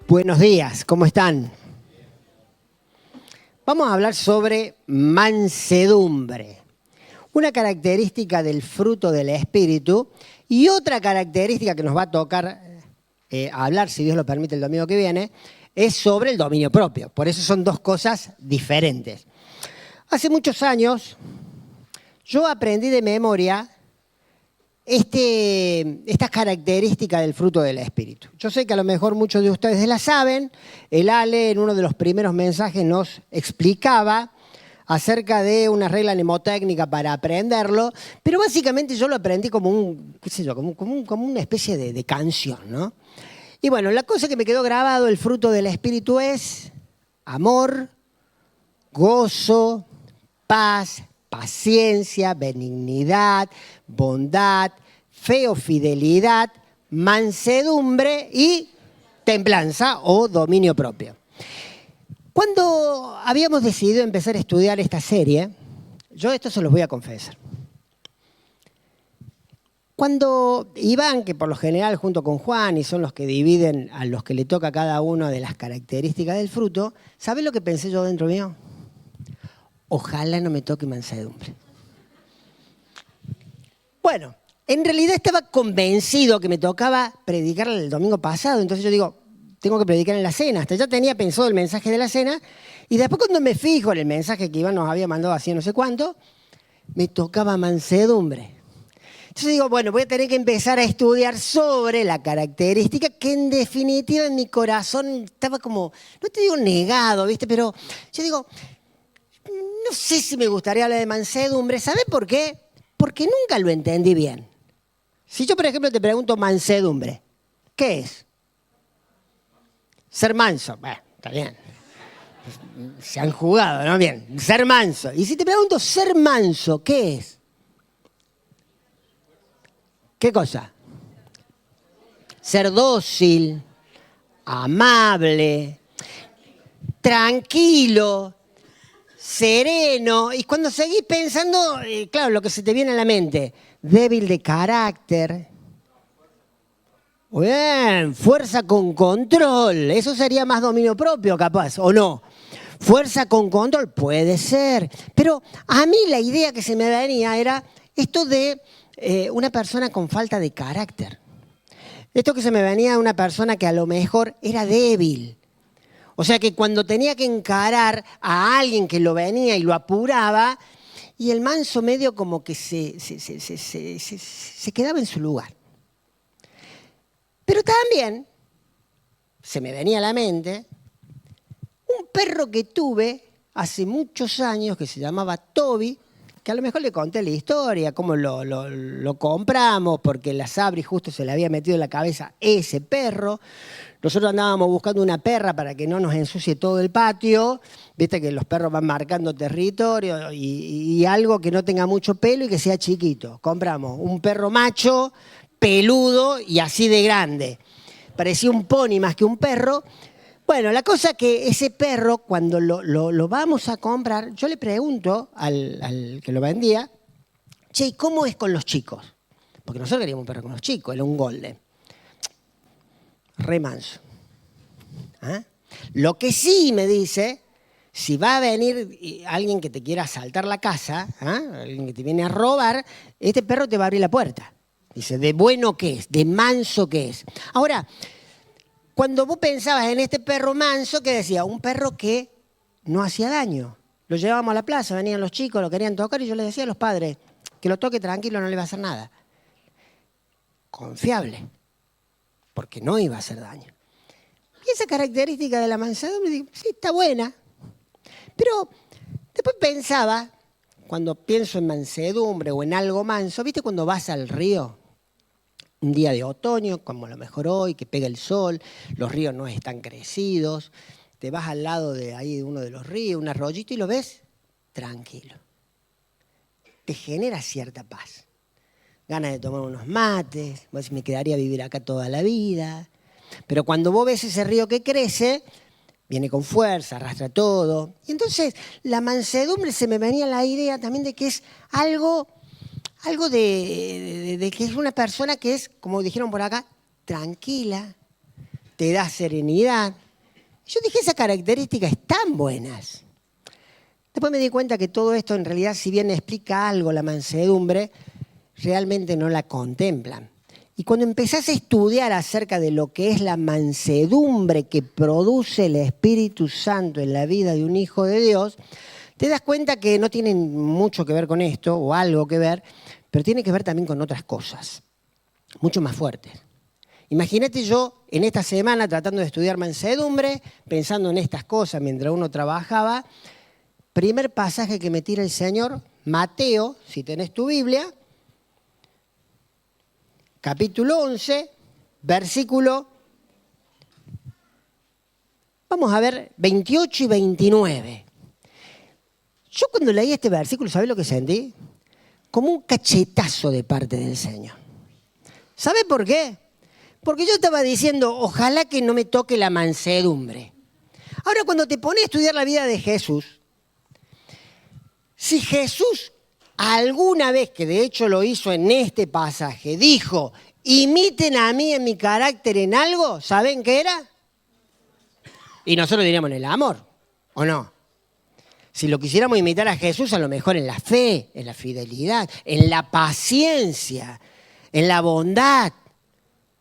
Buenos días, ¿cómo están? Vamos a hablar sobre mansedumbre, una característica del fruto del Espíritu y otra característica que nos va a tocar hablar, si Dios lo permite, el domingo que viene, es sobre el dominio propio. Por eso son dos cosas diferentes. Hace muchos años yo aprendí de memoria estas características del fruto del Espíritu. Yo sé que a lo mejor muchos de ustedes la saben. El Ale en uno de los primeros mensajes nos explicaba acerca de una regla mnemotécnica para aprenderlo, pero básicamente yo lo aprendí como como una especie de canción, ¿no? Y bueno, la cosa que me quedó grabado, el fruto del Espíritu es amor, gozo, paz, paciencia, benignidad, bondad, fe o fidelidad, mansedumbre y templanza o dominio propio. Cuando habíamos decidido empezar a estudiar esta serie, yo esto se los voy a confesar. Cuando Iván, que por lo general junto con Juan, y son los que dividen a los que le toca cada uno de las características del fruto, ¿sabés lo que pensé yo dentro mío? Ojalá no me toque mansedumbre. Bueno, en realidad estaba convencido que me tocaba predicar el domingo pasado, entonces yo digo, tengo que predicar en la cena. Hasta ya tenía pensado el mensaje de la cena, y después cuando me fijo en el mensaje que Iván nos había mandado así no sé cuánto, me tocaba mansedumbre. Entonces digo, bueno, voy a tener que empezar a estudiar sobre la característica que en definitiva en mi corazón estaba como, no te digo negado, ¿viste? Pero yo digo, no sé si me gustaría hablar de mansedumbre. ¿Sabes por qué? Porque nunca lo entendí bien. Si yo, por ejemplo, te pregunto mansedumbre, ¿qué es? Ser manso. Bueno, está bien. Se han jugado, ¿no? Bien, ser manso. Y si te pregunto ser manso, ¿qué es? ¿Qué cosa? Ser dócil, amable, tranquilo, sereno. Y cuando seguís pensando, claro, lo que se te viene a la mente, débil de carácter. Bien, fuerza con control. Eso sería más dominio propio, capaz, ¿o no? Fuerza con control, puede ser. Pero a mí la idea que se me venía era esto de una persona con falta de carácter. Esto que se me venía de una persona que a lo mejor era débil. O sea que cuando tenía que encarar a alguien que lo venía y lo apuraba, y el manso medio como que se quedaba en su lugar. Pero también se me venía a la mente un perro que tuve hace muchos años que se llamaba Toby, que a lo mejor le conté la historia, cómo lo compramos, porque la Sabri justo se le había metido en la cabeza ese perro. Nosotros andábamos buscando una perra para que no nos ensucie todo el patio. Viste que los perros van marcando territorio y algo que no tenga mucho pelo y que sea chiquito. Compramos un perro macho, peludo y así de grande. Parecía un pony más que un perro. Bueno, la cosa que ese perro, cuando lo vamos a comprar, yo le pregunto al que lo vendía, che, ¿y cómo es con los chicos? Porque nosotros queríamos un perro con los chicos, era un golden. Re manso. ¿Ah? Lo que sí me dice, si va a venir alguien que te quiera asaltar la casa, alguien que te viene a robar, este perro te va a abrir la puerta. Dice, de bueno que es, de manso que es. Ahora, cuando vos pensabas en este perro manso, ¿qué decía? Un perro que no hacía daño. Lo llevábamos a la plaza, venían los chicos, lo querían tocar y yo les decía a los padres que lo toque tranquilo, no le va a hacer nada. Confiable, porque no iba a hacer daño. Y esa característica de la mansedumbre, digo, sí, está buena. Pero después pensaba, cuando pienso en mansedumbre o en algo manso, ¿viste cuando vas al río? Un día de otoño, como a lo mejor hoy, que pega el sol, los ríos no están crecidos, te vas al lado de ahí de uno de los ríos, un arroyito y lo ves tranquilo. Te genera cierta paz. Ganas de tomar unos mates, me quedaría a vivir acá toda la vida. Pero cuando vos ves ese río que crece, viene con fuerza, arrastra todo. Y entonces la mansedumbre se me venía la idea también de que es algo de que es una persona que es, como dijeron por acá, tranquila, te da serenidad. Yo dije, esas características están buenas. Después me di cuenta que todo esto en realidad, si bien explica algo la mansedumbre, realmente no la contemplan. Y cuando empezás a estudiar acerca de lo que es la mansedumbre que produce el Espíritu Santo en la vida de un hijo de Dios, te das cuenta que no tiene mucho que ver con esto, o algo que ver, pero tiene que ver también con otras cosas, mucho más fuertes. Imagínate yo en esta semana tratando de estudiar mansedumbre, pensando en estas cosas mientras uno trabajaba. Primer pasaje que me tira el Señor, Mateo, si tenés tu Biblia, capítulo 11, versículo, vamos a ver, 28 y 29. Yo cuando leí este versículo, ¿sabés lo que sentí? Como un cachetazo de parte del Señor. ¿Sabe por qué? Porque yo estaba diciendo, ojalá que no me toque la mansedumbre. Ahora, cuando te pones a estudiar la vida de Jesús, si Jesús alguna vez, que de hecho lo hizo en este pasaje, dijo, imiten a mí en mi carácter en algo, ¿saben qué era? Y nosotros diríamos en el amor, ¿o no? Si lo quisiéramos imitar a Jesús, a lo mejor en la fe, en la fidelidad, en la paciencia, en la bondad.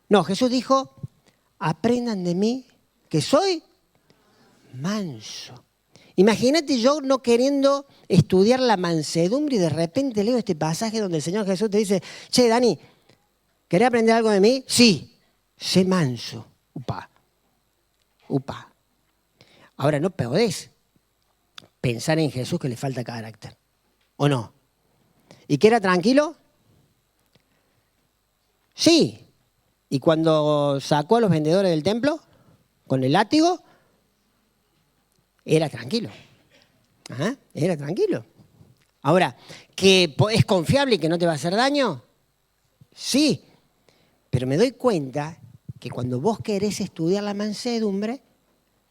No, Jesús dijo, aprendan de mí que soy manso. Imagínate yo no queriendo estudiar la mansedumbre y de repente leo este pasaje donde el Señor Jesús te dice, che, Dani, ¿querés aprender algo de mí? Sí, sé manso. Upa. Ahora, no podés pensar en Jesús que le falta carácter, ¿o no? ¿Y que era tranquilo? Sí. ¿Y cuando sacó a los vendedores del templo con el látigo? Era tranquilo. Ajá, era tranquilo. Ahora, ¿que es confiable y que no te va a hacer daño? Sí. Pero me doy cuenta que cuando vos querés estudiar la mansedumbre,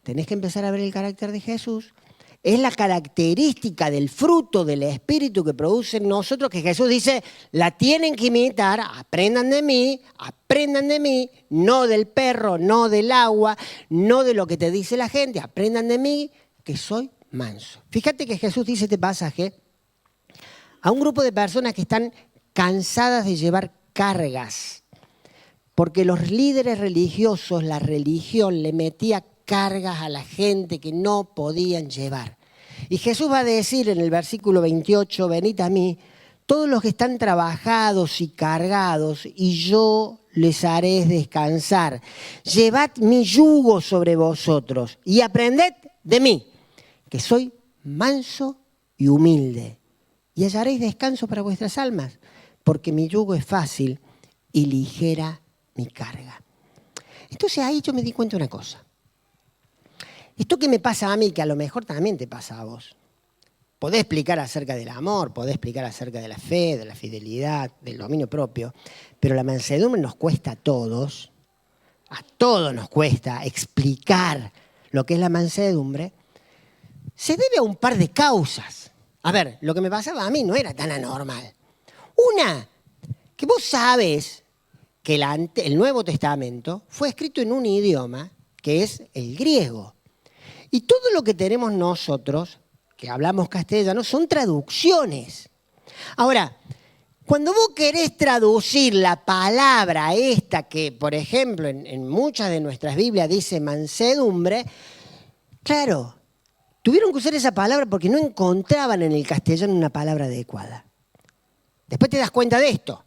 tenés que empezar a ver el carácter de Jesús. Es la característica del fruto del Espíritu que produce en nosotros, que Jesús dice, la tienen que imitar, aprendan de mí, no del perro, no del agua, no de lo que te dice la gente, aprendan de mí, que soy manso. Fíjate que Jesús dice este pasaje a un grupo de personas que están cansadas de llevar cargas, porque los líderes religiosos, la religión le metía cargas a la gente que no podían llevar. Y Jesús va a decir en el versículo 28, venid a mí, todos los que están trabajados y cargados, y yo les haré descansar. Llevad mi yugo sobre vosotros y aprended de mí, que soy manso y humilde, y hallaréis descanso para vuestras almas, porque mi yugo es fácil y ligera mi carga. Entonces ahí yo me di cuenta de una cosa. Esto que me pasa a mí, que a lo mejor también te pasa a vos. Podés explicar acerca del amor, podés explicar acerca de la fe, de la fidelidad, del dominio propio, pero la mansedumbre nos cuesta a todos nos cuesta explicar lo que es la mansedumbre, se debe a un par de causas. A ver, lo que me pasaba a mí no era tan anormal. Una, que vos sabés que el Nuevo Testamento fue escrito en un idioma que es el griego. Y todo lo que tenemos nosotros, que hablamos castellano, son traducciones. Ahora, cuando vos querés traducir la palabra esta, que por ejemplo en muchas de nuestras Biblias dice mansedumbre, claro, tuvieron que usar esa palabra porque no encontraban en el castellano una palabra adecuada. Después te das cuenta de esto.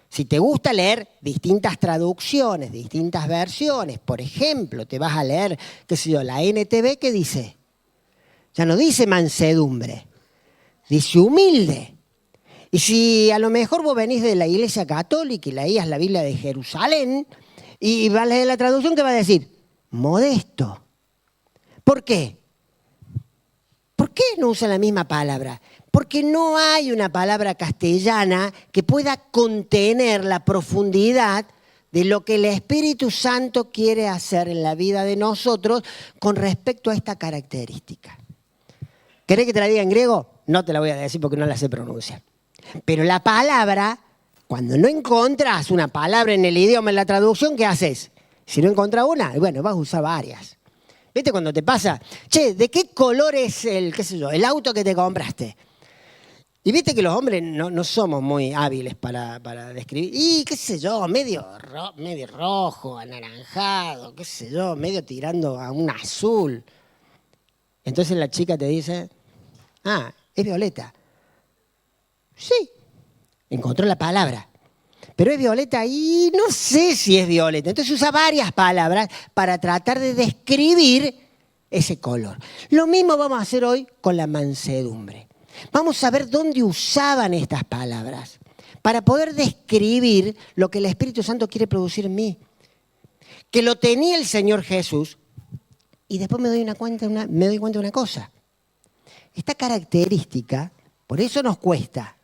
Si te gusta leer distintas traducciones, distintas versiones, por ejemplo, te vas a leer, qué sé yo, la NTV, ¿qué dice? Ya no dice mansedumbre, dice humilde. Y si a lo mejor vos venís de la Iglesia Católica y leías la Biblia de Jerusalén y vas a leer la traducción, ¿qué va a decir? Modesto. ¿Por qué? ¿Por qué no usan la misma palabra? Porque no hay una palabra castellana que pueda contener la profundidad de lo que el Espíritu Santo quiere hacer en la vida de nosotros con respecto a esta característica. ¿Querés que te la diga en griego? No te la voy a decir porque no la sé pronunciar. Pero la palabra, cuando no encontrás una palabra en el idioma, en la traducción, ¿qué haces? Si no encontrás una, bueno, vas a usar varias. ¿Viste cuando te pasa? Che, ¿de qué color es el auto que te compraste? Y viste que los hombres no somos muy hábiles para describir. Y qué sé yo, medio rojo, anaranjado, qué sé yo, medio tirando a un azul. Entonces la chica te dice, es violeta. Sí, encontró la palabra. Pero es violeta y no sé si es violeta. Entonces usa varias palabras para tratar de describir ese color. Lo mismo vamos a hacer hoy con la mansedumbre. Vamos a ver dónde usaban estas palabras para poder describir lo que el Espíritu Santo quiere producir en mí. Que lo tenía el Señor Jesús y después me doy cuenta de una cosa. Esta característica, por eso nos cuesta,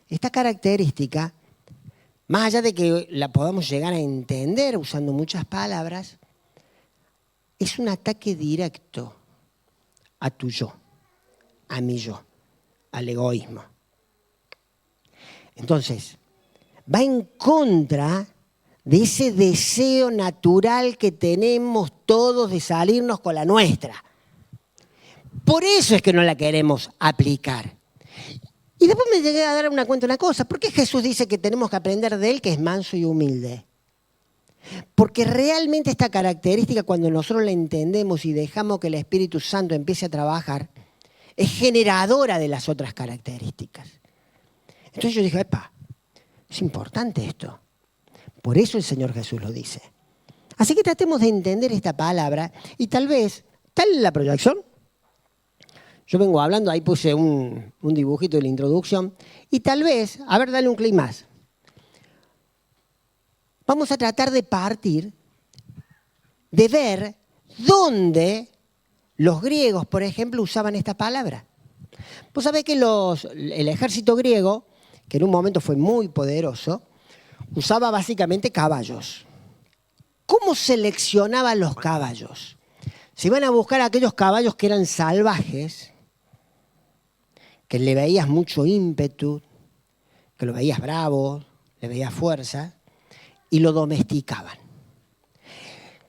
esta característica, más allá de que la podamos llegar a entender usando muchas palabras, es un ataque directo a tu yo, a mi yo, al egoísmo. Entonces, va en contra de ese deseo natural que tenemos todos de salirnos con la nuestra. Por eso es que no la queremos aplicar. Y después me llegué a dar cuenta de una cosa. ¿Por qué Jesús dice que tenemos que aprender de Él, que es manso y humilde? Porque realmente esta característica, cuando nosotros la entendemos y dejamos que el Espíritu Santo empiece a trabajar, es generadora de las otras características. Entonces yo dije, es importante esto. Por eso el Señor Jesús lo dice. Así que tratemos de entender esta palabra y tal vez, tal la proyección. Yo vengo hablando, ahí puse un dibujito de la introducción. Y tal vez, a ver, dale un clic más. Vamos a tratar de partir, de ver dónde los griegos, por ejemplo, usaban esta palabra. Vos sabés que el ejército griego, que en un momento fue muy poderoso, usaba básicamente caballos. ¿Cómo seleccionaban los caballos? Se iban a buscar aquellos caballos que eran salvajes, que le veías mucho ímpetu, que lo veías bravo, le veías fuerza, y lo domesticaban.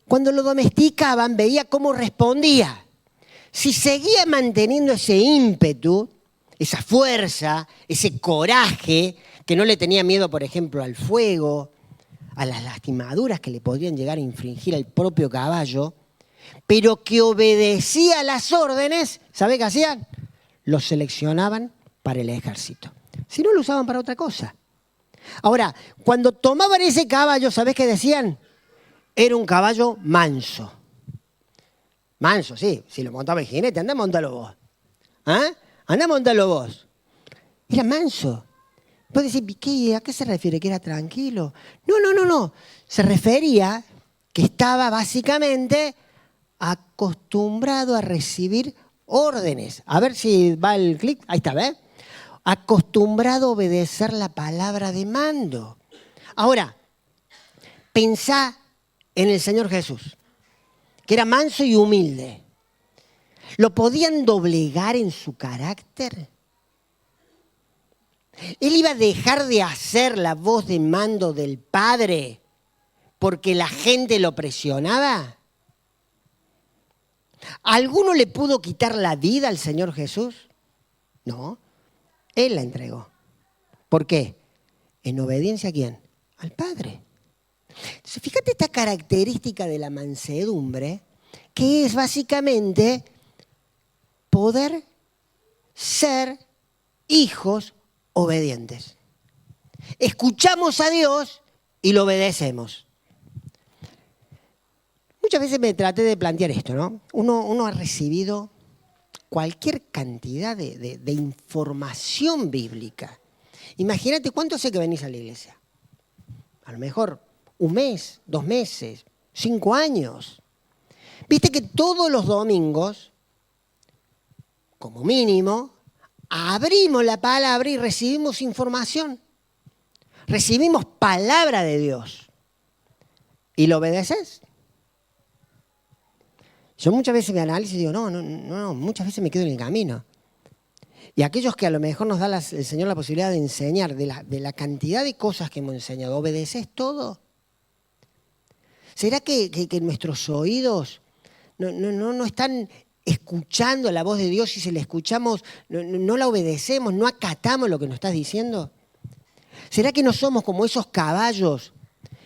Cuando lo domesticaban, veía cómo respondía. Si seguía manteniendo ese ímpetu, esa fuerza, ese coraje, que no le tenía miedo, por ejemplo, al fuego, a las lastimaduras que le podrían llegar a infringir al propio caballo, pero que obedecía las órdenes, ¿sabe qué hacían? Lo seleccionaban para el ejército. Si no, lo usaban para otra cosa. Ahora, cuando tomaban ese caballo, ¿sabés qué decían? Era un caballo manso. Manso, sí. Si lo montaba el jinete, andá a montarlo vos. Andá a montarlo vos. Era manso. Vos decís, ¿a qué se refiere? ¿Que era tranquilo? No. Se refería que estaba básicamente acostumbrado a recibir órdenes. A ver si va el clic. Ahí está, ¿ves? Acostumbrado a obedecer la palabra de mando. Ahora, pensá en el Señor Jesús, que era manso y humilde. ¿Lo podían doblegar en su carácter? ¿Él iba a dejar de hacer la voz de mando del Padre porque la gente lo presionaba? ¿Alguno le pudo quitar la vida al Señor Jesús? No, Él la entregó. ¿Por qué? ¿En obediencia a quién? Al Padre. Entonces, fíjate esta característica de la mansedumbre, que es básicamente poder ser hijos obedientes. Escuchamos a Dios y lo obedecemos. Muchas veces me traté de plantear esto, ¿no? Uno ha recibido cualquier cantidad de información bíblica. Imagínate cuánto hace que venís a la iglesia. A lo mejor 1 mes, 2 meses, 5 años. Viste que todos los domingos, como mínimo, abrimos la palabra y recibimos información. Recibimos palabra de Dios. ¿Y lo obedeces? Yo muchas veces me analizo y digo, no, muchas veces me quedo en el camino. Y aquellos que a lo mejor nos da el Señor la posibilidad de enseñar, de la cantidad de cosas que hemos enseñado, ¿obedeces todo? ¿Será que nuestros oídos no están escuchando la voz de Dios y si la escuchamos no la obedecemos, no acatamos lo que nos estás diciendo? ¿Será que no somos como esos caballos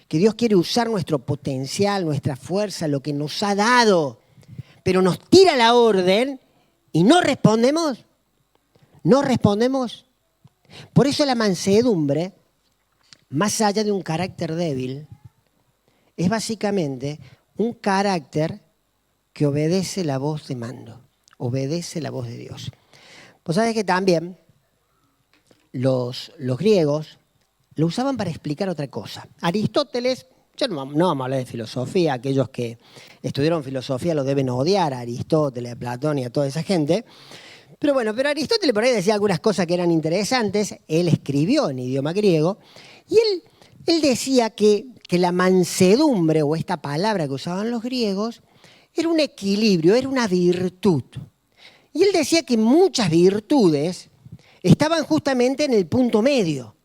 que Dios quiere usar nuestro potencial, nuestra fuerza, lo que nos ha dado, pero nos tira la orden y no respondemos? ¿No respondemos? Por eso la mansedumbre, más allá de un carácter débil, es básicamente un carácter que obedece la voz de mando, obedece la voz de Dios. Pues sabes que también los griegos lo usaban para explicar otra cosa. Aristóteles, ya no vamos a hablar de filosofía, aquellos que estudiaron filosofía lo deben odiar, a Aristóteles, a Platón y a toda esa gente. Pero Aristóteles por ahí decía algunas cosas que eran interesantes, él escribió en idioma griego, y él decía que la mansedumbre, o esta palabra que usaban los griegos, era un equilibrio, era una virtud. Y él decía que muchas virtudes estaban justamente en el punto medio.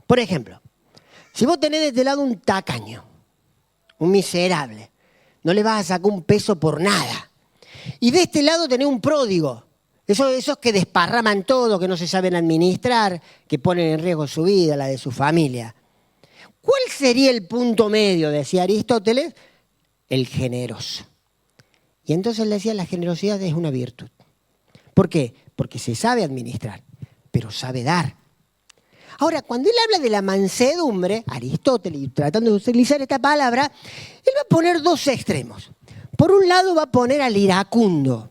Por ejemplo, si vos tenés de este lado un tacaño, un miserable, no le vas a sacar un peso por nada. Y de este lado tenés un pródigo, esos que desparraman todo, que no se saben administrar, que ponen en riesgo su vida, la de su familia. ¿Cuál sería el punto medio, decía Aristóteles? El generoso. Y entonces él decía, la generosidad es una virtud. ¿Por qué? Porque se sabe administrar, pero sabe dar. Ahora, cuando él habla de la mansedumbre, Aristóteles, tratando de utilizar esta palabra, él va a poner dos extremos. Por un lado va a poner al iracundo,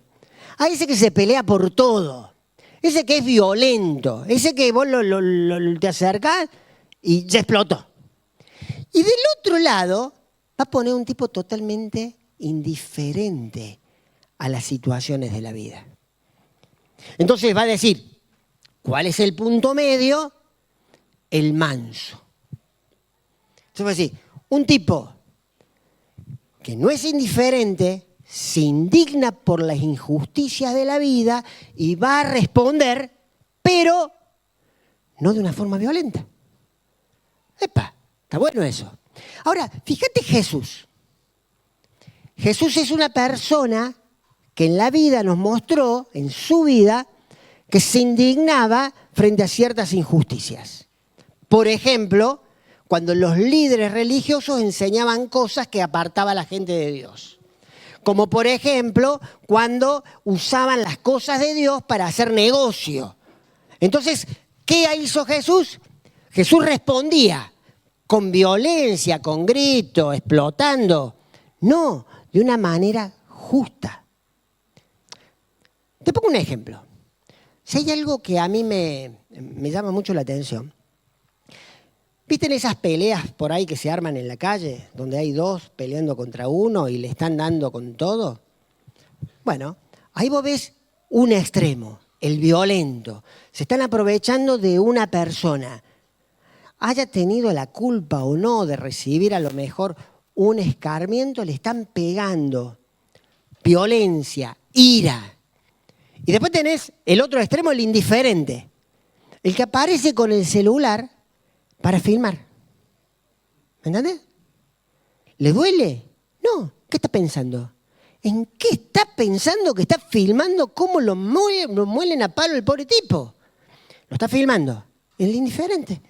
a ese que se pelea por todo, ese que es violento, ese que vos te acercás y ya explotó. Y del otro lado va a poner un tipo totalmente indiferente a las situaciones de la vida. Entonces va a decir, ¿cuál es el punto medio? El manso. Entonces va a decir, un tipo que no es indiferente, se indigna por las injusticias de la vida y va a responder, pero no de una forma violenta. ¡Epa! Está bueno eso. Ahora, fíjate Jesús. Jesús es una persona que en la vida nos mostró, en su vida, que se indignaba frente a ciertas injusticias. Por ejemplo, cuando los líderes religiosos enseñaban cosas que apartaban a la gente de Dios. Como por ejemplo, cuando usaban las cosas de Dios para hacer negocio. Entonces, ¿qué hizo Jesús? Jesús respondía con violencia, con grito, explotando. No, de una manera justa. Te pongo un ejemplo. Si hay algo que a mí me llama mucho la atención, ¿viste esas peleas por ahí que se arman en la calle, donde hay dos peleando contra uno y le están dando con todo? Bueno, ahí vos ves un extremo, el violento. Se están aprovechando de una persona, haya tenido la culpa o no de recibir a lo mejor un escarmiento, le están pegando. Violencia, ira. Y después tenés el otro extremo, el indiferente. El que aparece con el celular para filmar. ¿Me entendés? ¿Le duele? No. ¿Qué está pensando? ¿En qué está pensando que está filmando cómo lo muelen a palo el pobre tipo? Lo está filmando. El indiferente.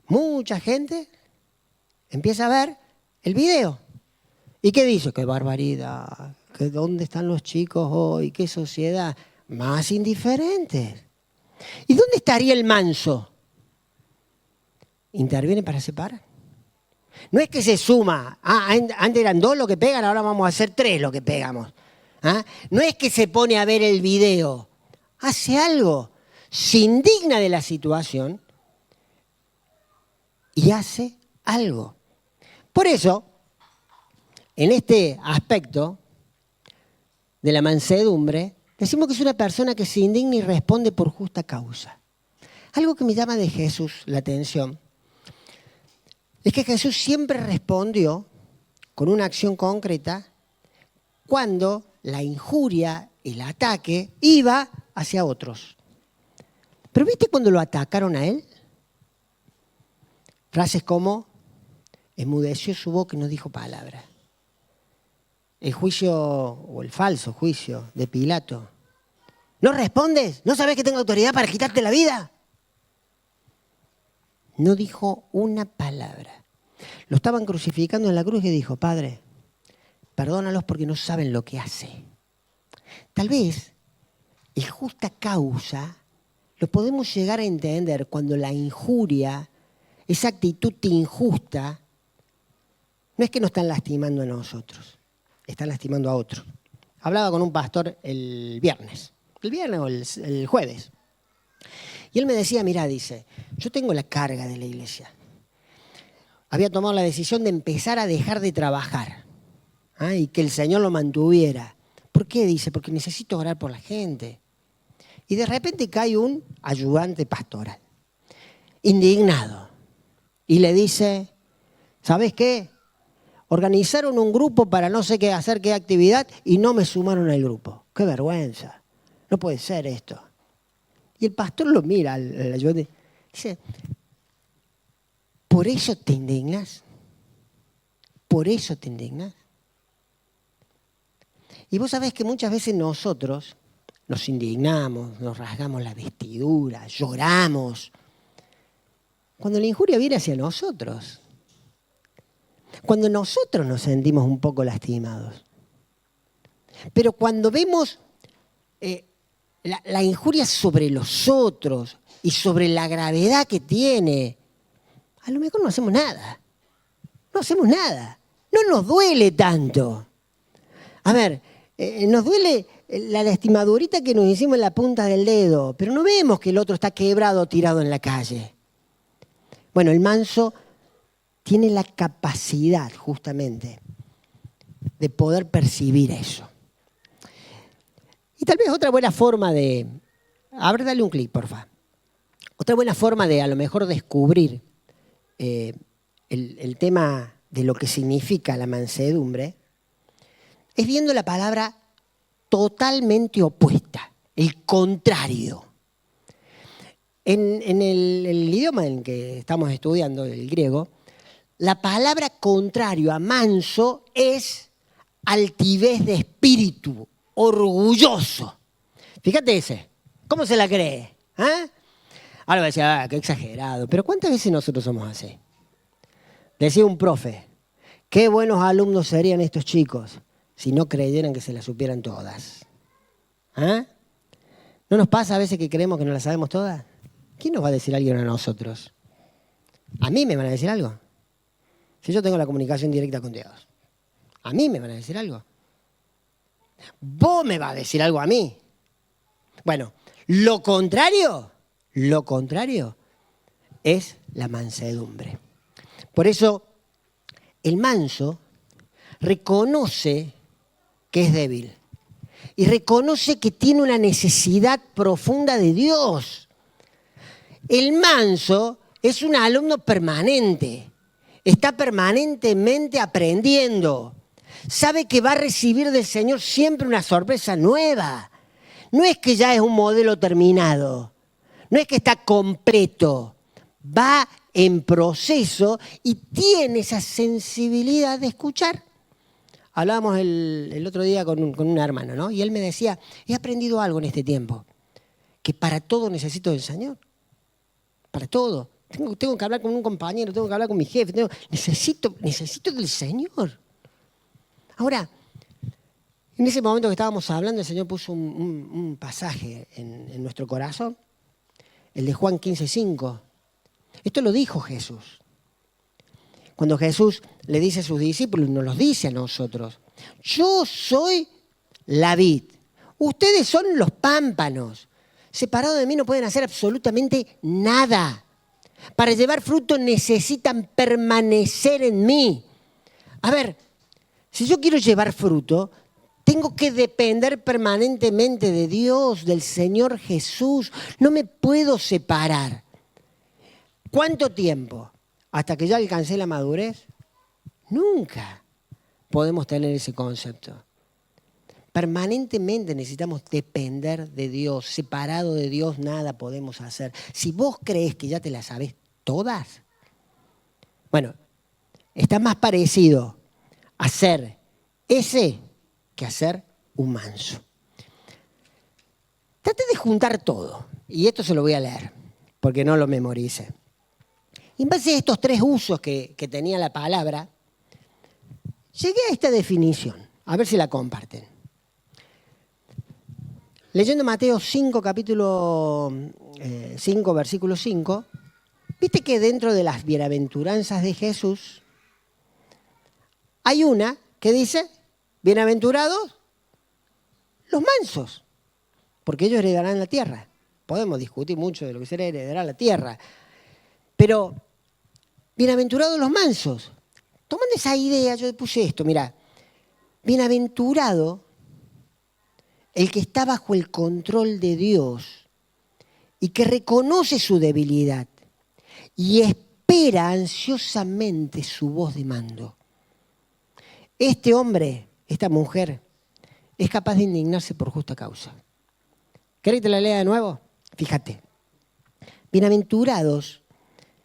Mucha gente empieza a ver el video. ¿Y qué dice? ¡Qué barbaridad! ¿Dónde están los chicos hoy? ¿Qué sociedad? Más indiferentes. ¿Y dónde estaría el manso? Interviene para separar. No es que se suma. Antes eran 2 los que pegan, ahora vamos a hacer 3 los que pegamos. No es que se pone a ver el video. Hace algo. Se indigna de la situación y hace algo. Por eso, en este aspecto de la mansedumbre, decimos que es una persona que se indigna y responde por justa causa. Algo que me llama de Jesús la atención es que Jesús siempre respondió con una acción concreta cuando la injuria, el ataque, iba hacia otros. Pero ¿viste cuando lo atacaron a él? Frases como, enmudeció su boca y no dijo palabra. El juicio, o el falso juicio de Pilato. ¿No respondes? ¿No sabes que tengo autoridad para quitarte la vida? No dijo una palabra. Lo estaban crucificando en la cruz y dijo, Padre, perdónalos porque no saben lo que hacen. Tal vez el justa causa lo podemos llegar a entender cuando la injuria, esa actitud injusta, no es que nos están lastimando a nosotros, están lastimando a otros. Hablaba con un pastor el viernes o el jueves. Y él me decía, mirá, dice, yo tengo la carga de la iglesia. Había tomado la decisión de empezar a dejar de trabajar y que el Señor lo mantuviera. ¿Por qué? Dice, porque necesito orar por la gente. Y de repente cae un ayudante pastoral, indignado, y le dice, ¿sabes qué? Organizaron un grupo para no sé qué hacer qué actividad y no me sumaron al grupo. ¡Qué vergüenza! No puede ser esto. Y el pastor lo mira al ayudante y dice, ¿por eso te indignas? ¿Por eso te indignas? Y vos sabés que muchas veces nosotros nos indignamos, nos rasgamos la vestidura, lloramos, cuando la injuria viene hacia nosotros. Cuando nosotros nos sentimos un poco lastimados. Pero cuando vemos la injuria sobre los otros y sobre la gravedad que tiene, a lo mejor no hacemos nada. No hacemos nada. No nos duele tanto. A ver, nos duele la lastimadurita que nos hicimos en la punta del dedo, pero no vemos que el otro está quebrado o tirado en la calle. Bueno, el manso tiene la capacidad justamente de poder percibir eso. Y tal vez otra buena forma de... A ver, dale un clic, porfa. Otra buena forma de a lo mejor descubrir el tema de lo que significa la mansedumbre es viendo la palabra totalmente opuesta, el contrario. En el idioma en que estamos estudiando, el griego, la palabra contrario a manso es altivez de espíritu, orgulloso. Fíjate ese, ¿cómo se la cree? Ahora va a decir, qué exagerado. Pero ¿cuántas veces nosotros somos así? Decía un profe, qué buenos alumnos serían estos chicos si no creyeran que se las supieran todas. ¿No nos pasa a veces que creemos que no las sabemos todas? ¿Quién nos va a decir alguien a nosotros? ¿A mí me van a decir algo? Si yo tengo la comunicación directa con Dios, ¿a mí me van a decir algo? ¿Vos me vas a decir algo a mí? Bueno, lo contrario es la mansedumbre. Por eso, el manso reconoce que es débil y reconoce que tiene una necesidad profunda de Dios. El manso es un alumno permanente, está permanentemente aprendiendo, sabe que va a recibir del Señor siempre una sorpresa nueva. No es que ya es un modelo terminado, no es que está completo, va en proceso y tiene esa sensibilidad de escuchar. Hablábamos el otro día con una hermana, ¿no? Y él me decía, he aprendido algo en este tiempo, que para todo necesito del Señor. Para todo. Tengo que hablar con un compañero, tengo que hablar con mi jefe, necesito del Señor. Ahora, en ese momento que estábamos hablando, el Señor puso un pasaje en nuestro corazón, el de Juan 15:5. Esto lo dijo Jesús. Cuando Jesús le dice a sus discípulos, nos los dice a nosotros, yo soy la vid, ustedes son los pámpanos. Separados de mí no pueden hacer absolutamente nada. Para llevar fruto necesitan permanecer en mí. A ver, si yo quiero llevar fruto, tengo que depender permanentemente de Dios, del Señor Jesús. No me puedo separar. ¿Cuánto tiempo? hasta que ya alcancé la madurez. Nunca podemos tener ese concepto. Permanentemente necesitamos depender de Dios. Separado de Dios nada podemos hacer. Si vos crees que ya te las sabés todas, bueno, está más parecido a ser ese que a ser un manso. Traté de juntar todo, y esto se lo voy a leer, porque no lo memoricé. Y en base a estos tres usos que tenía la palabra, llegué a esta definición, a ver si la comparten. Leyendo Mateo 5, capítulo 5, versículo 5, viste que dentro de las bienaventuranzas de Jesús hay una que dice, bienaventurados los mansos, porque ellos heredarán la tierra. Podemos discutir mucho de lo que será heredar la tierra, pero bienaventurados los mansos. Tomando esa idea, yo puse esto, mira, bienaventurado el que está bajo el control de Dios y que reconoce su debilidad y espera ansiosamente su voz de mando. Este hombre, esta mujer, es capaz de indignarse por justa causa. ¿Querés que te la lea de nuevo? Fíjate. Bienaventurados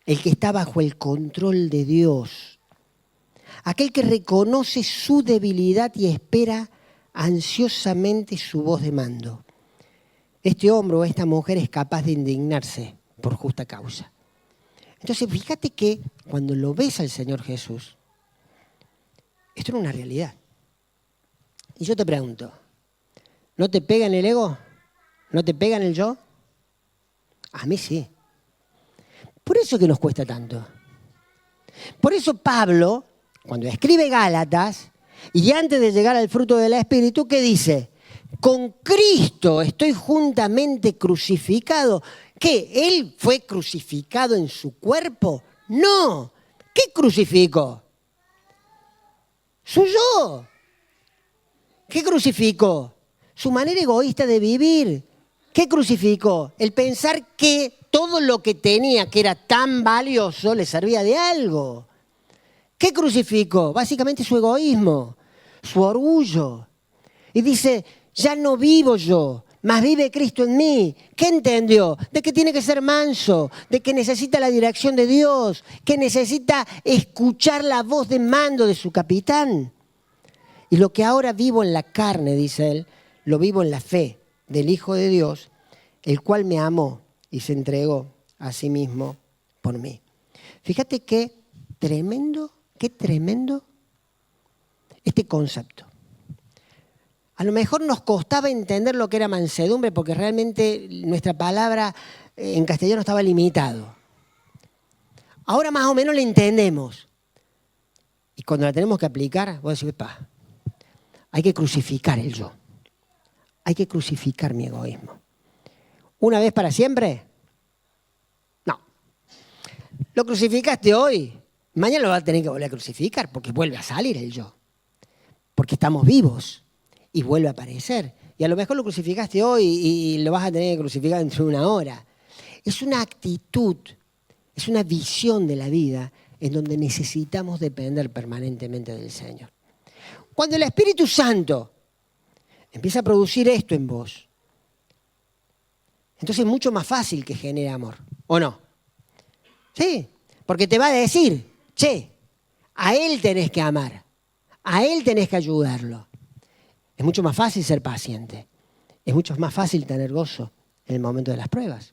el que está bajo el control de Dios, aquel que reconoce su debilidad y espera ansiosamente su voz de mando. Este hombre o esta mujer es capaz de indignarse por justa causa. Entonces, fíjate que cuando lo ves al Señor Jesús, esto era una realidad. Y yo te pregunto, ¿no te pega en el ego? ¿No te pega en el yo? A mí sí. Por eso que nos cuesta tanto. Por eso Pablo, cuando escribe Gálatas, y antes de llegar al fruto del Espíritu, ¿qué dice? Con Cristo estoy juntamente crucificado. ¿Qué? ¿Él fue crucificado en su cuerpo? No. ¿Qué crucificó? Su yo. ¿Qué crucificó? Su manera egoísta de vivir. ¿Qué crucificó? El pensar que todo lo que tenía, que era tan valioso, le servía de algo. ¿Qué crucificó? Básicamente su egoísmo, su orgullo. Y dice, ya no vivo yo, mas vive Cristo en mí. ¿Qué entendió? De que tiene que ser manso, de que necesita la dirección de Dios, que necesita escuchar la voz de mando de su capitán. Y lo que ahora vivo en la carne, dice él, lo vivo en la fe del Hijo de Dios, el cual me amó y se entregó a sí mismo por mí. Fíjate qué tremendo este concepto. A lo mejor nos costaba entender lo que era mansedumbre porque realmente nuestra palabra en castellano estaba limitado. Ahora más o menos la entendemos. Y cuando la tenemos que aplicar, voy a decir, hay que crucificar el yo. Hay que crucificar mi egoísmo. ¿Una vez para siempre? No. Lo crucificaste hoy. Mañana lo vas a tener que volver a crucificar porque vuelve a salir el yo. Porque estamos vivos y vuelve a aparecer. Y a lo mejor lo crucificaste hoy y lo vas a tener que crucificar dentro de una hora. Es una actitud, es una visión de la vida en donde necesitamos depender permanentemente del Señor. Cuando el Espíritu Santo empieza a producir esto en vos, entonces es mucho más fácil que genere amor, ¿o no? Sí, porque te va a decir, che, a Él tenés que amar, a Él tenés que ayudarlo. Es mucho más fácil ser paciente, es mucho más fácil tener gozo en el momento de las pruebas.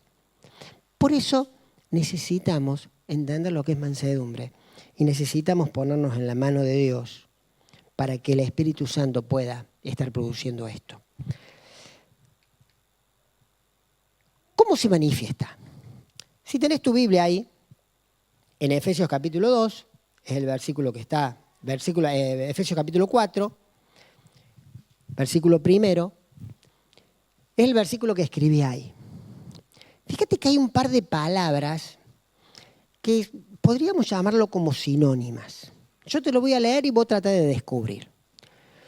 Por eso necesitamos entender lo que es mansedumbre y necesitamos ponernos en la mano de Dios para que el Espíritu Santo pueda estar produciendo esto. ¿Cómo se manifiesta? Si tenés tu Biblia ahí, en Efesios capítulo 2, es el versículo que está, Efesios capítulo 4, versículo 1, es el versículo que escribí ahí. Fíjate que hay un par de palabras que podríamos llamarlo como sinónimas. Yo te lo voy a leer y vos tratá de descubrir.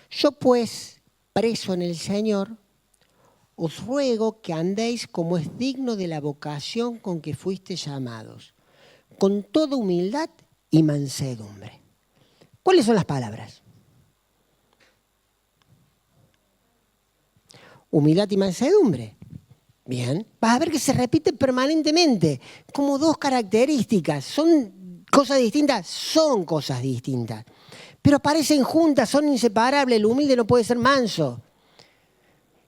Yo pues, preso en el Señor, os ruego que andéis como es digno de la vocación con que fuisteis llamados, con toda humildad y mansedumbre. ¿Cuáles son las palabras? Humildad y mansedumbre. Bien, vas a ver que se repite permanentemente, como dos características. ¿Son cosas distintas? Son cosas distintas. Pero aparecen juntas, son inseparables. El humilde no puede ser manso.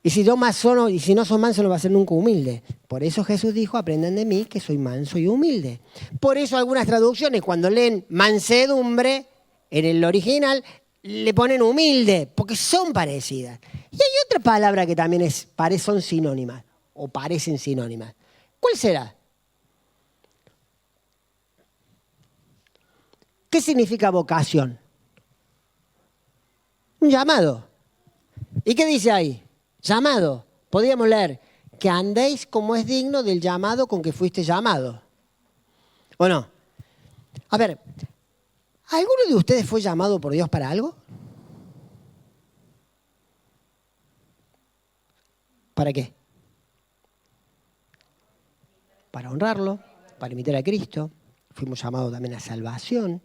Y si no son mansos, no va a ser nunca humilde. Por eso Jesús dijo, aprendan de mí que soy manso y humilde. Por eso algunas traducciones, cuando leen mansedumbre, en el original, le ponen humilde, porque son parecidas. Y hay otra palabra que también son sinónimas, o parecen sinónimas. ¿Cuál será? ¿Qué significa vocación? Un llamado. ¿Y qué dice ahí? Llamado. Podríamos leer que andéis como es digno del llamado con que fuiste llamado. ¿O no? A ver, ¿alguno de ustedes fue llamado por Dios para algo? ¿Para qué? Para honrarlo, para imitar a Cristo. Fuimos llamados también a salvación.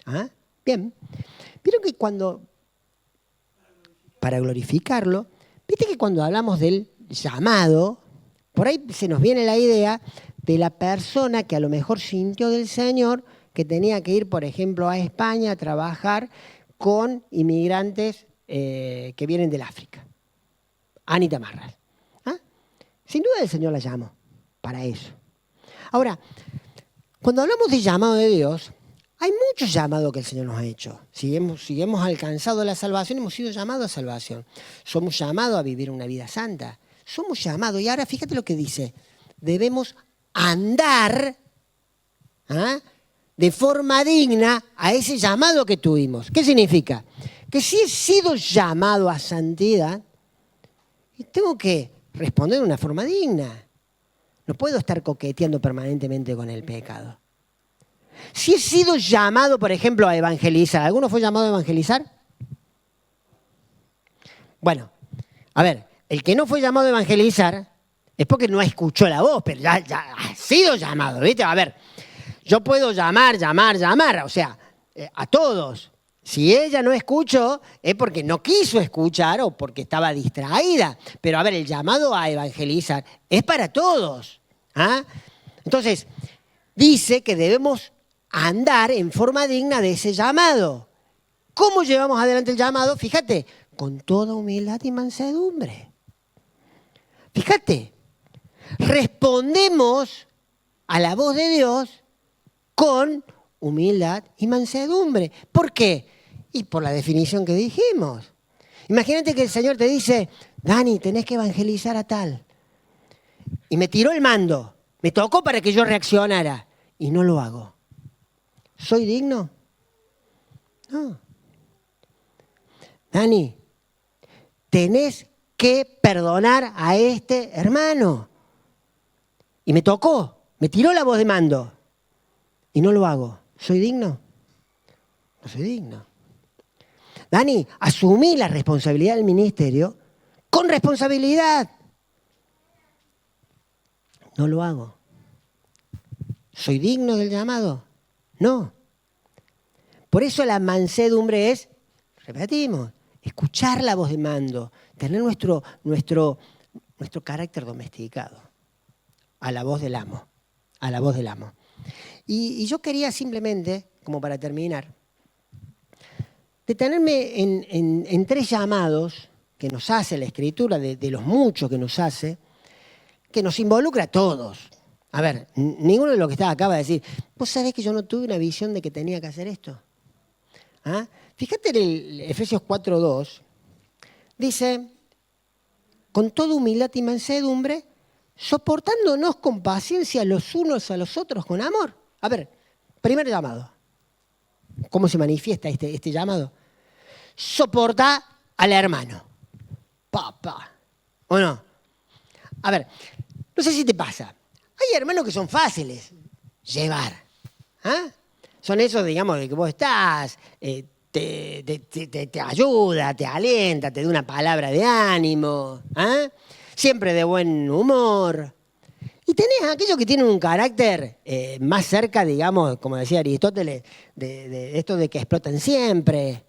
¿Ah? Bien. Vieron que para glorificarlo, viste que cuando hablamos del llamado, por ahí se nos viene la idea de la persona que a lo mejor sintió del Señor que tenía que ir, por ejemplo, a España a trabajar con inmigrantes que vienen del África. Anita Marras. ¿Ah? Sin duda el Señor la llamó para eso. Ahora, cuando hablamos de llamado de Dios, hay muchos llamados que el Señor nos ha hecho. Si hemos alcanzado la salvación, hemos sido llamados a salvación. Somos llamados a vivir una vida santa. Somos llamados. Y ahora fíjate lo que dice. Debemos andar de forma digna a ese llamado que tuvimos. ¿Qué significa? Que si he sido llamado a santidad, tengo que responder de una forma digna. No puedo estar coqueteando permanentemente con el pecado. Si he sido llamado, por ejemplo, a evangelizar, ¿alguno fue llamado a evangelizar? Bueno, a ver, el que no fue llamado a evangelizar es porque no escuchó la voz, pero ya ha sido llamado, ¿viste? A ver, yo puedo llamar, o sea, a todos. Si ella no escuchó, es porque no quiso escuchar o porque estaba distraída. Pero a ver, el llamado a evangelizar es para todos. ¿Ah? Entonces, dice que debemos andar en forma digna de ese llamado. ¿Cómo llevamos adelante el llamado? Fíjate, con toda humildad y mansedumbre. Fíjate, respondemos a la voz de Dios con humildad y mansedumbre. ¿Por qué? Y por la definición que dijimos. Imagínate que el Señor te dice, Dani, tenés que evangelizar a tal. Y me tiró el mando, me tocó para que yo reaccionara y no lo hago. ¿Soy digno? No. Dani, tenés que perdonar a este hermano. Y me tocó, me tiró la voz de mando y no lo hago. ¿Soy digno? No soy digno. Dani, asumí la responsabilidad del ministerio con responsabilidad. No lo hago. ¿Soy digno del llamado? No. Por eso la mansedumbre es, repetimos, escuchar la voz de mando, tener nuestro carácter domesticado a la voz del amo, a la voz del amo. Y yo quería simplemente, como para terminar, detenerme en tres llamados que nos hace la Escritura, de los muchos que nos hace, que nos involucra a todos. A ver, ninguno de los que está acá va a decir, ¿vos sabés que yo no tuve una visión de que tenía que hacer esto? ¿Ah? Fíjate en el Efesios 4:2, dice, con toda humildad y mansedumbre, soportándonos con paciencia los unos a los otros con amor. A ver, primer llamado. ¿Cómo se manifiesta este llamado? Soporta al hermano. Papá. ¿O no? A ver, no sé si te pasa. Hay hermanos que son fáciles llevar. ¿Ah? Son esos, digamos, de que vos estás, te ayuda, te alienta, te da una palabra de ánimo. ¿Ah? Siempre de buen humor. Y tenés a aquellos que tienen un carácter más cerca, digamos, como decía Aristóteles, de esto de que explotan siempre.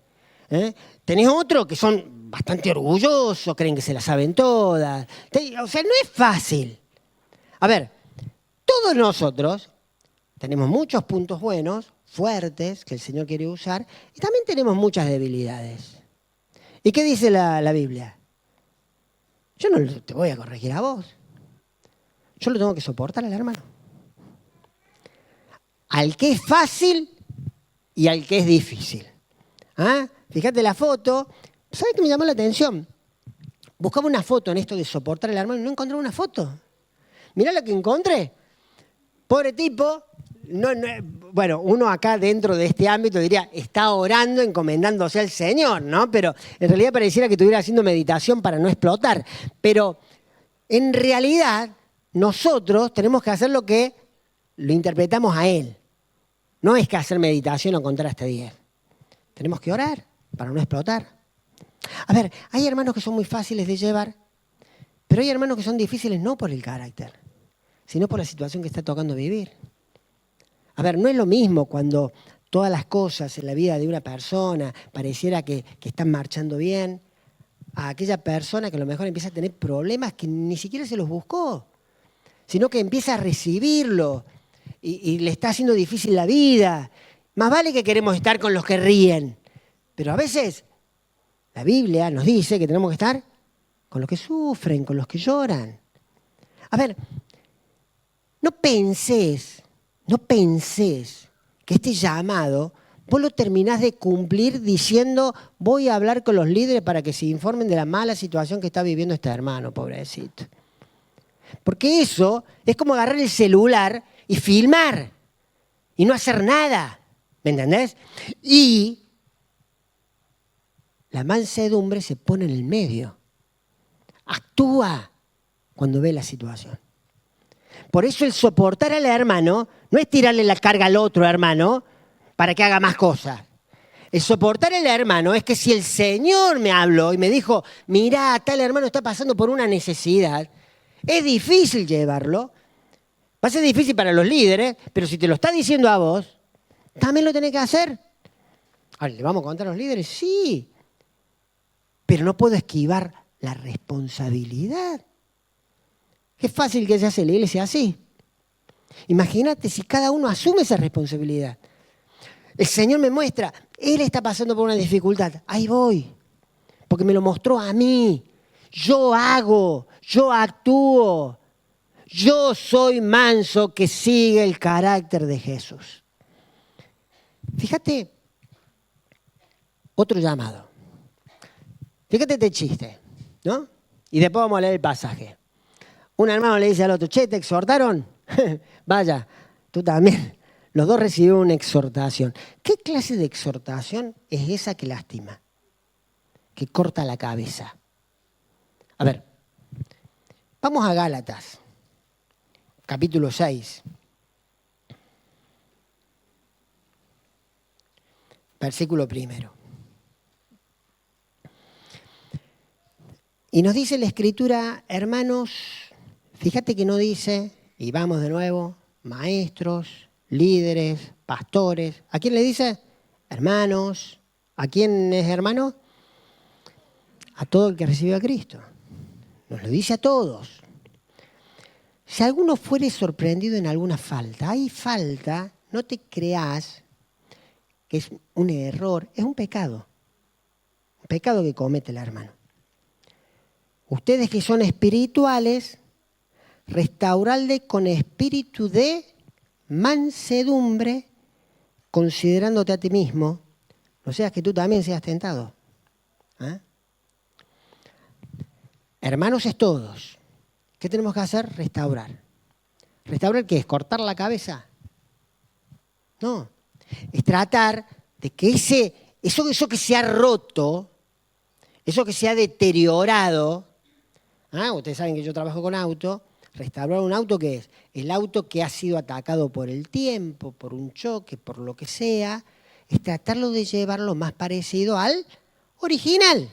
Tenés otros que son bastante orgullosos, creen que se las saben todas. O sea, no es fácil. A ver, todos nosotros tenemos muchos puntos buenos, fuertes, que el Señor quiere usar, y también tenemos muchas debilidades. ¿Y qué dice la Biblia? Yo no te voy a corregir a vos. Yo lo tengo que soportar al hermano. Al que es fácil y al que es difícil. Fíjate la foto. ¿Sabes qué me llamó la atención? Buscaba una foto en esto de soportar al hermano y no encontré una foto. Mirá lo que encontré. Pobre tipo. Bueno, uno acá dentro de este ámbito diría, está orando, encomendándose al Señor, ¿no? Pero en realidad pareciera que estuviera haciendo meditación para no explotar. Pero en realidad nosotros tenemos que hacer lo que lo interpretamos a Él. No es que hacer meditación o contar hasta 10. Tenemos que orar para no explotar. A ver, hay hermanos que son muy fáciles de llevar, pero hay hermanos que son difíciles no por el carácter, sino por la situación que está tocando vivir. A ver, no es lo mismo cuando todas las cosas en la vida de una persona pareciera que están marchando bien, a aquella persona que a lo mejor empieza a tener problemas que ni siquiera se los buscó, sino que empieza a recibirlo y le está haciendo difícil la vida. Más vale que queremos estar con los que ríen, pero a veces la Biblia nos dice que tenemos que estar con los que sufren, con los que lloran. A ver, no pensés que este llamado vos lo terminás de cumplir diciendo voy a hablar con los líderes para que se informen de la mala situación que está viviendo este hermano, pobrecito. Porque eso es como agarrar el celular y filmar y no hacer nada, ¿me entendés? Y la mansedumbre se pone en el medio, actúa cuando ve la situación. Por eso el soportar al hermano no es tirarle la carga al otro hermano para que haga más cosas. El soportar al hermano es que si el Señor me habló y me dijo, mirá, tal hermano está pasando por una necesidad, es difícil llevarlo. Va a ser difícil para los líderes, pero si te lo está diciendo a vos, también lo tenés que hacer. Ahora, ¿le vamos a contar a los líderes? Sí, pero no puedo esquivar la responsabilidad. Es fácil que se hace la iglesia así. Imagínate si cada uno asume esa responsabilidad. El Señor me muestra, Él está pasando por una dificultad. Ahí voy, porque me lo mostró a mí. Yo hago, yo actúo. Yo soy manso que sigue el carácter de Jesús. Fíjate, otro llamado. Fíjate este chiste, ¿no? Y después vamos a leer el pasaje. Un hermano le dice al otro, che, ¿te exhortaron? Vaya, tú también. Los dos recibieron una exhortación. ¿Qué clase de exhortación es esa que lastima? Que corta la cabeza. A ver, vamos a Gálatas, capítulo 6. Versículo 1. Y nos dice la Escritura, hermanos, fíjate que no dice, y vamos de nuevo, maestros, líderes, pastores. ¿A quién le dice? Hermanos. ¿A quién es hermano? A todo el que recibió a Cristo. Nos lo dice a todos. Si alguno fuere sorprendido en alguna falta, hay falta, no te creas que es un error, es un pecado que comete el hermano. Ustedes que son espirituales, restaurarle con espíritu de mansedumbre, considerándote a ti mismo, no seas que tú también seas tentado. Hermanos es todos. ¿Qué tenemos que hacer? Restaurar. ¿Restaurar qué es? ¿Cortar la cabeza? No. Es tratar de que eso que se ha roto, eso que se ha deteriorado, ustedes saben que yo trabajo con auto, restaurar un auto, ¿qué es? El auto que ha sido atacado por el tiempo, por un choque, por lo que sea, es tratarlo de llevar lo más parecido al original.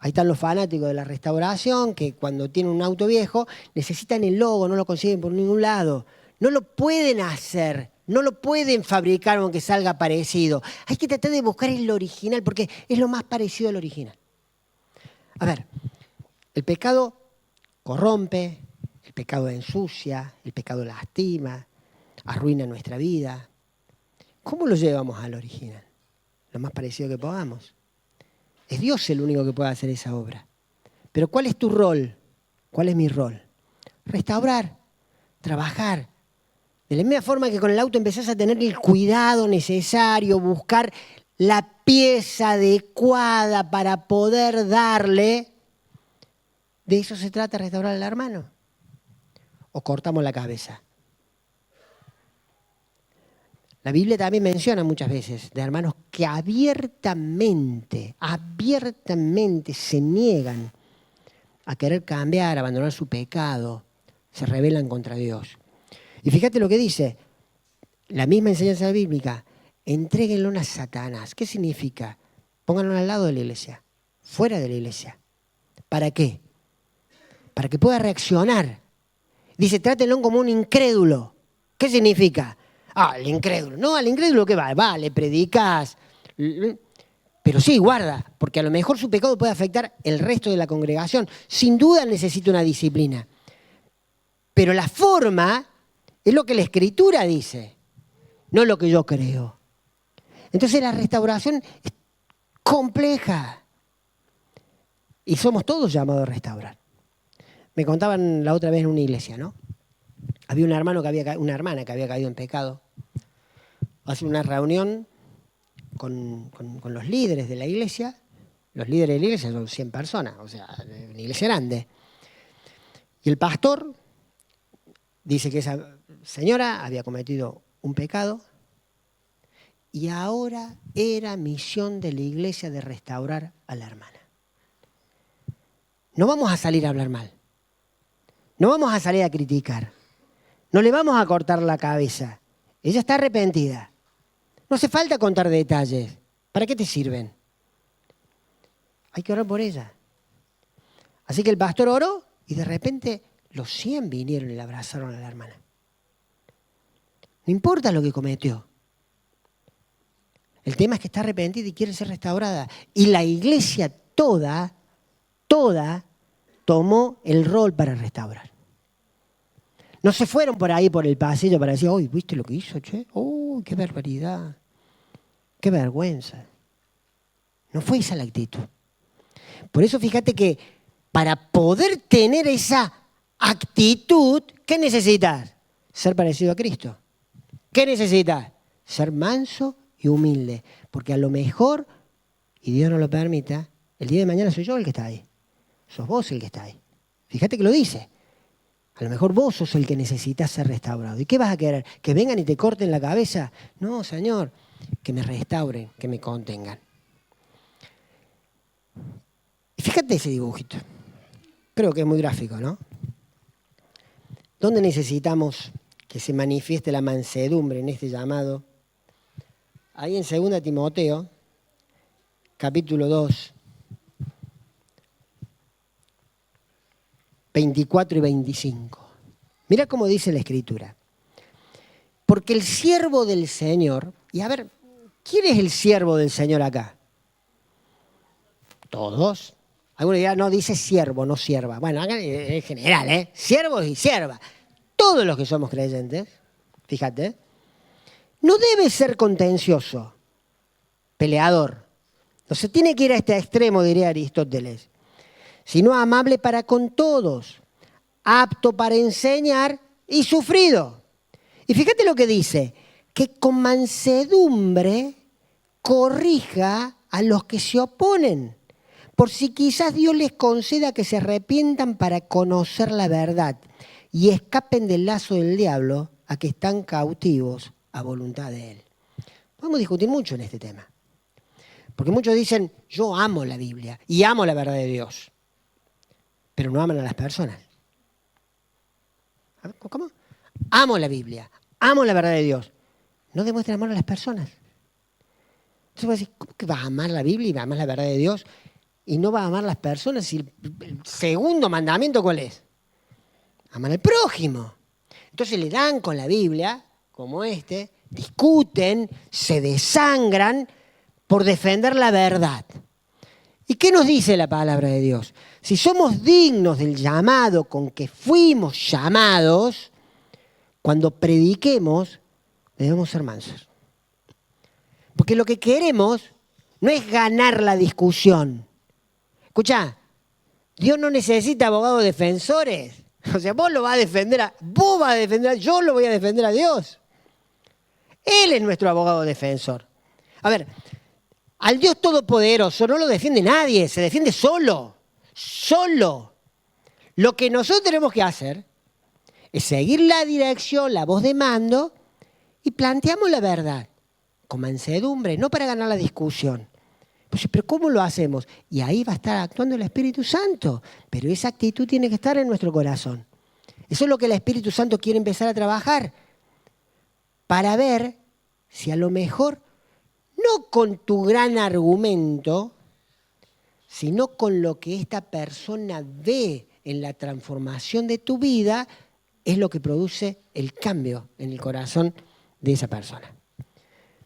Ahí están los fanáticos de la restauración que cuando tienen un auto viejo necesitan el logo, no lo consiguen por ningún lado. No lo pueden hacer, no lo pueden fabricar aunque salga parecido. Hay que tratar de buscar el original porque es lo más parecido al original. A ver, el pecado corrompe, el pecado ensucia, el pecado lastima, arruina nuestra vida. ¿Cómo lo llevamos al original? Lo más parecido que podamos. Es Dios el único que puede hacer esa obra. Pero ¿cuál es tu rol? ¿Cuál es mi rol? Restaurar, trabajar. De la misma forma que con el auto empezás a tener el cuidado necesario, buscar la pieza adecuada para poder darle, de eso se trata restaurar al hermano. O cortamos la cabeza. La Biblia también menciona muchas veces de hermanos que abiertamente se niegan a querer cambiar, a abandonar su pecado, se rebelan contra Dios. Y fíjate lo que dice, la misma enseñanza bíblica, entréguenlo a Satanás. ¿Qué significa? Pónganlo al lado de la iglesia, fuera de la iglesia. ¿Para qué? Para que pueda reaccionar. Dice, trátenlo como un incrédulo. ¿Qué significa? El incrédulo. No, al incrédulo ¿qué va? Va, le predicas. Pero sí, guarda, porque a lo mejor su pecado puede afectar el resto de la congregación. Sin duda necesita una disciplina. Pero la forma es lo que la Escritura dice, no lo que yo creo. Entonces la restauración es compleja. Y somos todos llamados a restaurar. Me contaban la otra vez en una iglesia, ¿no? Había una hermana que había caído en pecado. Hace una reunión con los líderes de la iglesia. Los líderes de la iglesia son 100 personas, o sea, una iglesia grande. Y el pastor dice que esa señora había cometido un pecado y ahora era misión de la iglesia de restaurar a la hermana. No vamos a salir a hablar mal. No vamos a salir a criticar. No le vamos a cortar la cabeza. Ella está arrepentida. No hace falta contar detalles. ¿Para qué te sirven? Hay que orar por ella. Así que el pastor oró y de repente los 100 vinieron y la abrazaron a la hermana. No importa lo que cometió. El tema es que está arrepentida y quiere ser restaurada. Y la iglesia toda tomó el rol para restaurar. No se fueron por ahí, por el pasillo, para decir, uy, ¿viste lo que hizo, che? ¡Uy, qué barbaridad! ¡Qué vergüenza! No fue esa la actitud. Por eso fíjate que para poder tener esa actitud, ¿qué necesitas? Ser parecido a Cristo. ¿Qué necesitas? Ser manso y humilde. Porque a lo mejor, y Dios no lo permita, el día de mañana soy yo el que está ahí. Sos vos el que está ahí. Fíjate que lo dice. A lo mejor vos sos el que necesitas ser restaurado. ¿Y qué vas a querer? ¿Que vengan y te corten la cabeza? No, Señor, que me restauren, que me contengan. Y fíjate ese dibujito. Creo que es muy gráfico, ¿no? ¿Dónde necesitamos que se manifieste la mansedumbre en este llamado? Ahí en 2 Timoteo, capítulo 2, 24 y 25. Mira cómo dice la Escritura. Porque el siervo del Señor, y a ver, ¿quién es el siervo del Señor acá? Todos. Algunos dirán, no, dice siervo, no sierva. Bueno, acá en general, ¿eh? Siervos y siervas. Todos los que somos creyentes, fíjate, no debe ser contencioso, peleador. No se tiene que ir a este extremo, diría Aristóteles, sino amable para con todos, apto para enseñar y sufrido. Y fíjate lo que dice, que con mansedumbre corrija a los que se oponen, por si quizás Dios les conceda que se arrepientan para conocer la verdad y escapen del lazo del diablo a que están cautivos a voluntad de él. Podemos discutir mucho en este tema, porque muchos dicen, yo amo la Biblia y amo la verdad de Dios, pero no aman a las personas. ¿Cómo? Amo la Biblia, amo la verdad de Dios. No demuestran amor a las personas. Entonces vas a decir, ¿cómo que vas a amar la Biblia y vas a amar la verdad de Dios y no vas a amar a las personas. Y el segundo mandamiento, ¿cuál es? Amar al prójimo. Entonces le dan con la Biblia, como discuten, se desangran por defender la verdad. ¿Y qué nos dice la palabra de Dios? Si somos dignos del llamado con que fuimos llamados, cuando prediquemos, debemos ser mansos. Porque lo que queremos no es ganar la discusión. Escuchá, Dios no necesita abogados defensores. O sea, vos vas a defender, yo lo voy a defender a Dios. Él es nuestro abogado defensor. A ver, al Dios Todopoderoso no lo defiende nadie, se defiende solo. Solo. Lo que nosotros tenemos que hacer es seguir la dirección, la voz de mando y planteamos la verdad con mansedumbre, no para ganar la discusión. Pues, pero ¿cómo lo hacemos? Y ahí va a estar actuando el Espíritu Santo. Pero esa actitud tiene que estar en nuestro corazón. Eso es lo que el Espíritu Santo quiere empezar a trabajar. Para ver si a lo mejor, no con tu gran argumento, sino con lo que esta persona ve en la transformación de tu vida, es lo que produce el cambio en el corazón de esa persona.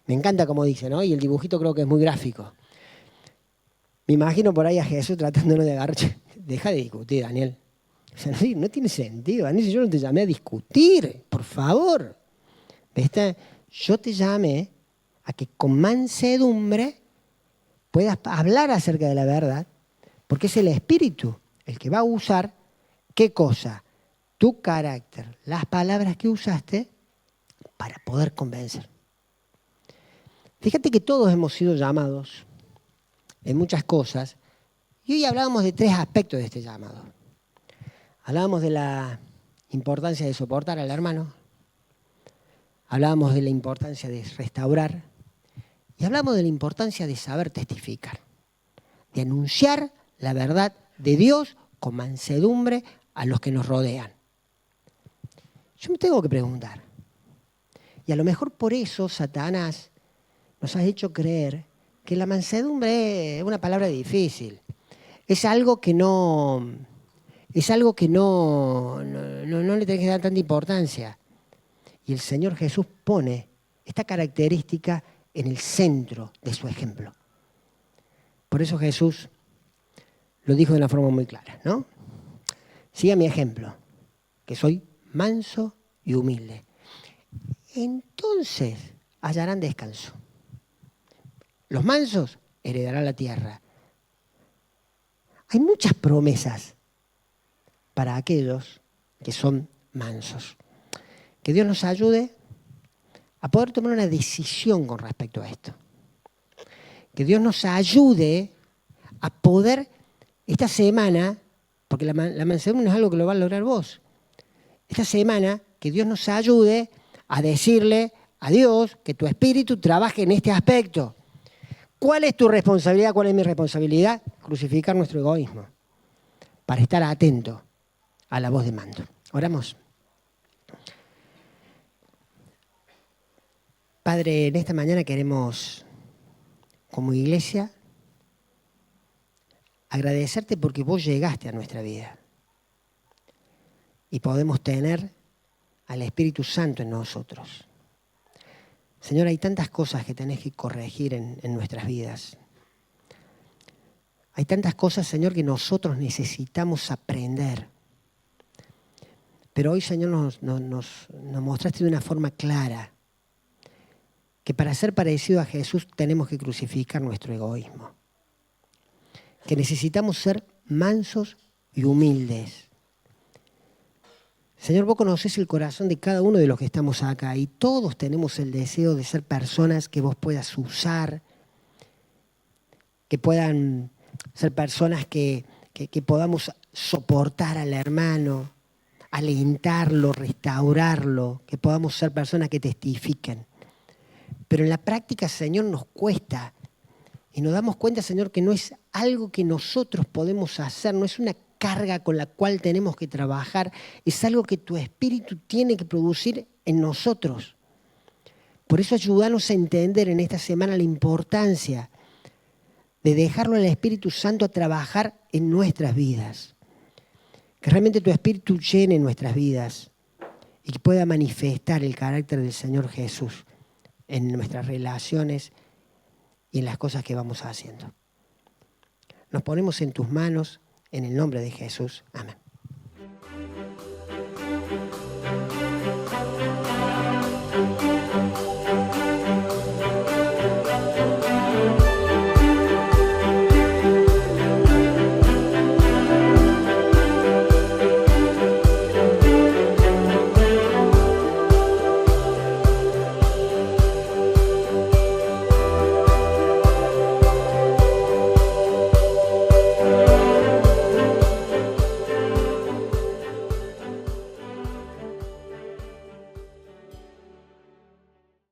Me encanta como dice, ¿no? Y el dibujito creo que es muy gráfico. Me imagino por ahí a Jesús tratándonos de agarrar. Deja de discutir, Daniel. O sea, no tiene sentido, Daniel, si yo no te llamé a discutir, por favor. ¿Viste? Yo te llamé a que con mansedumbre puedas hablar acerca de la verdad, porque es el Espíritu el que va a usar, ¿qué cosa? Tu carácter, las palabras que usaste para poder convencer. Fíjate que todos hemos sido llamados en muchas cosas, y hoy hablábamos de 3 aspectos de este llamado. Hablábamos de la importancia de soportar al hermano, hablábamos de la importancia de restaurar, y hablamos de la importancia de saber testificar, de anunciar la verdad de Dios con mansedumbre a los que nos rodean. Yo me tengo que preguntar, y a lo mejor por eso Satanás nos ha hecho creer que la mansedumbre es una palabra difícil. Es algo que no le tenés que dar tanta importancia. Y el Señor Jesús pone esta característica en el centro de su ejemplo. Por eso Jesús lo dijo de una forma muy clara, ¿no? Siga mi ejemplo, que soy manso y humilde. Entonces hallarán descanso. Los mansos heredarán la tierra. Hay muchas promesas para aquellos que son mansos. Que Dios nos ayude a poder tomar una decisión con respecto a esto. Que Dios nos ayude a poder esta semana, porque la mansedumbre no es algo que lo va a lograr vos. Esta semana, que Dios nos ayude a decirle a Dios que tu espíritu trabaje en este aspecto. ¿Cuál es tu responsabilidad? ¿Cuál es mi responsabilidad? Crucificar nuestro egoísmo para estar atento a la voz de mando. Oramos. Padre, en esta mañana queremos, como iglesia, agradecerte porque vos llegaste a nuestra vida y podemos tener al Espíritu Santo en nosotros. Señor, hay tantas cosas que tenés que corregir en nuestras vidas. Hay tantas cosas, Señor, que nosotros necesitamos aprender. Pero hoy, Señor, nos mostraste de una forma clara que para ser parecido a Jesús tenemos que crucificar nuestro egoísmo. Que necesitamos ser mansos y humildes. Señor, vos conocés el corazón de cada uno de los que estamos acá y todos tenemos el deseo de ser personas que vos puedas usar, que puedan ser personas que podamos soportar al hermano, alentarlo, restaurarlo, que podamos ser personas que testifiquen. Pero en la práctica, Señor, nos cuesta y nos damos cuenta, Señor, que no es algo que nosotros podemos hacer, no es una carga con la cual tenemos que trabajar, es algo que tu Espíritu tiene que producir en nosotros. Por eso ayúdanos a entender en esta semana la importancia de dejarlo al Espíritu Santo a trabajar en nuestras vidas. Que realmente tu Espíritu llene nuestras vidas y que pueda manifestar el carácter del Señor Jesús en nuestras relaciones y en las cosas que vamos haciendo. Nos ponemos en tus manos, en el nombre de Jesús. Amén.